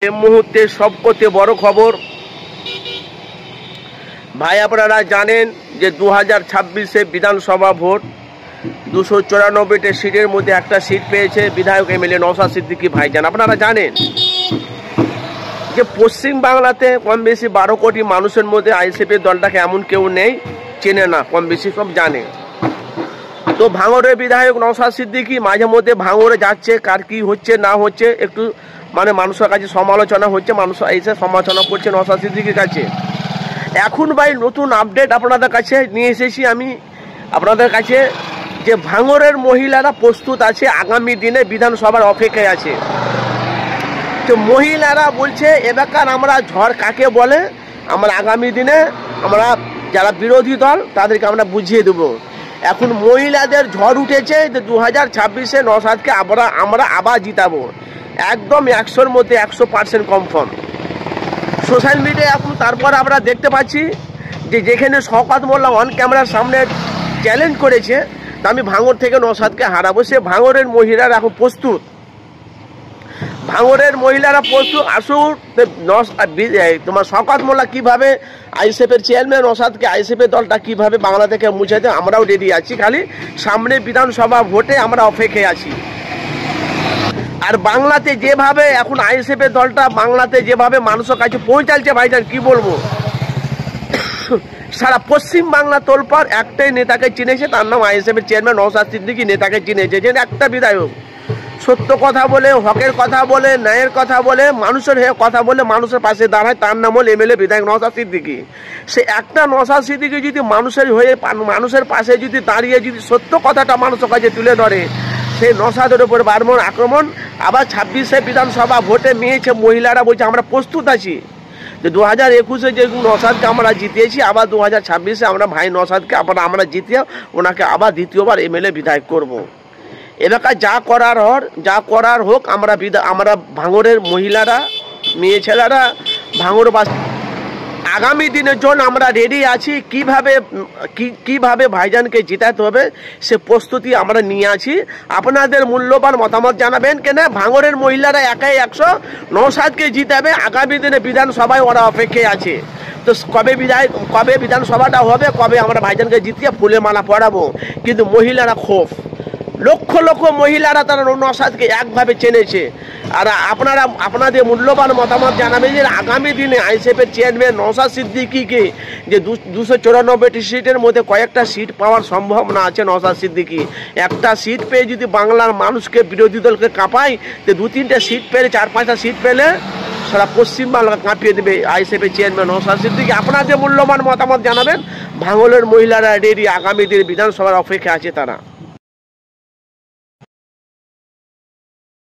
এই মুহূর্তে সবচেয়ে বড় খবর ভাই, আপনারা জানেন যে 2026-এ বিধানসভা ভোট 294টি সিটের মধ্যে একটা সিট পেয়েছে বিধায়ক এমএলএ নওশাদ সিদ্দিকী ভাইজান। আপনারা জানেন যে পশ্চিম বাংলাতে কম বেশি 12 কোটি মানুষের মধ্যে আইএসএফের দলটাকে এমন কেউ নেই চেনে না, কম বেশি সব জানে। তো ভাঙড়ের বিধায়ক নওশাদ সিদ্দিকী মাঝে মধ্যে ভাঙড়ে যাচ্ছে, কার কি হচ্ছে না হচ্ছে একটু মানুষের কাছে সমালোচনা হচ্ছে, মানুষ এসে সমালোচনা করছে নওশাদ সিদ্দিকীর কাছে। এখন ভাই নতুন আপডেট আপনাদের কাছে নিয়ে এসেছি আমি আপনাদের কাছে, যে ভাঙড়ের মহিলারা প্রস্তুত আছে, আগামী দিনে বিধানসভার অপেক্ষায় আছে। তো মহিলারা বলছে এবার আমরা ঝড় কাকে বলে আমরা আগামী দিনে আমরা যারা বিরোধী দল তাদেরকে আমরা বুঝিয়ে দেবো। এখন মহিলাদের ঝড় উঠেছে যে 2026-এ নওশাদকে আমরা আবার জিতাবো, একদম 100-র মধ্যে 100% কনফার্ম। সোশ্যাল মিডিয়া এখন তারপর আমরা দেখতে পাচ্ছি যে যেখানে শওকত মোল্লা অন ক্যামেরার সামনে চ্যালেঞ্জ করেছে আমি ভাঙড় থেকে নওশাদকে হারাবো, সে ভাঙড়ের মহিলারা এখন প্রস্তুত। ভাঙড়ের মহিলারা প্রস্তুত। আসুন তোমার শওকত মোল্লা কীভাবে আইএসএফের চেয়ারম্যান নওশাদকে আইএসএফের দলটা কীভাবে বাংলা থেকে মুছে দেয় আমরাও রেডি আছি, খালি সামনে বিধানসভা ভোটে আমরা অপেক্ষায় আছি। আর বাংলাতে যেভাবে এখন আইএসএফের দলটা বাংলাতে যেভাবে মানুষের কাছে পৌঁছাচ্ছে ভাইজান কি বলবো, সারা পশ্চিম বাংলা তোলপাড় একটাই নেতাকে চিনেছে, তার নাম আইএসএফের চেয়ারম্যান নওশাদ সিদ্দিকী নেতাকে চিনেছে, যে একটা বিধায়ক সত্য কথা বলে, হকের কথা বলে, ন্যায়ের কথা বলে, মানুষের হয়ে কথা বলে, মানুষের পাশে দাঁড়ায়, তার নাম হল এমএলএ বিধায়ক নওশাদ সিদ্দিকী। সে একটা নওশাদ সিদ্দিকী যদি মানুষের হয়ে মানুষের পাশে যদি দাঁড়িয়ে যদি সত্য কথাটা মানুষের কাছে তুলে ধরে, সেই নওশাদের উপর বারবার আক্রমণ। আবার 26-এ বিধানসভা ভোটে মেয়েছে মহিলারা বলছে আমরা প্রস্তুত আছি, যে 2021-এ যে নওশাদকে আমরা জিতিয়েছি, আবার 2026-এ আমরা ভাই নওশাদকে আমরা জিতিয়ে ওনাকে আবার দ্বিতীয়বার এমএলএ বিধায়ক করব। এলাকায় যা করার হোক আমরা ভাঙড়ের মহিলারা মেয়ে ছেলেরা ভাঙড়বাসী আগামী দিনের জন্য আমরা রেডি আছি। কিভাবে ভাইজানকে জিতাতে হবে সে প্রস্তুতি আমরা নিয়ে আছি। আপনাদের মূল্যবান মতামত জানাবেন, কেন ভাঙড়ের মহিলারা একাই 100 নওশাদকে জিতাবে, আগামী দিনে বিধানসভায় ওরা অপেক্ষায় আছে। তো কবে বিধানসভাটা হবে, কবে আমরা ভাইজানকে জিতিয়ে ফুলে মালা পরাবো। কিন্তু মহিলারা ক্ষোভ, লক্ষ লক্ষ মহিলারা তারা নওশাদকে একভাবে চেনেছে। আর আপনাদের মূল্যবান মতামত জানাবেন যে আগামী দিনে আইএসএফের চেয়ারম্যান নওশাদ সিদ্দিকীকে যে 294টি সিটের মধ্যে কয়েকটা সিট পাওয়ার সম্ভাবনা আছে। নওশাদ সিদ্দিকী একটা সিট পেয়ে যদি বাংলার মানুষকে বিরোধী দলকে কাঁপায়, তো 2-3টে সিট পেলে 4-5টা সিট পেলে সারা পশ্চিমবাংলা কাঁপিয়ে দেবে আইএসএফের চেয়ারম্যান নওশাদ সিদ্দিকী। আপনাদের মূল্যবান মতামত জানাবেন। ভাঙড়ের মহিলারা রেডি, আগামী দিনে বিধানসভার অপেক্ষা আছে তারা।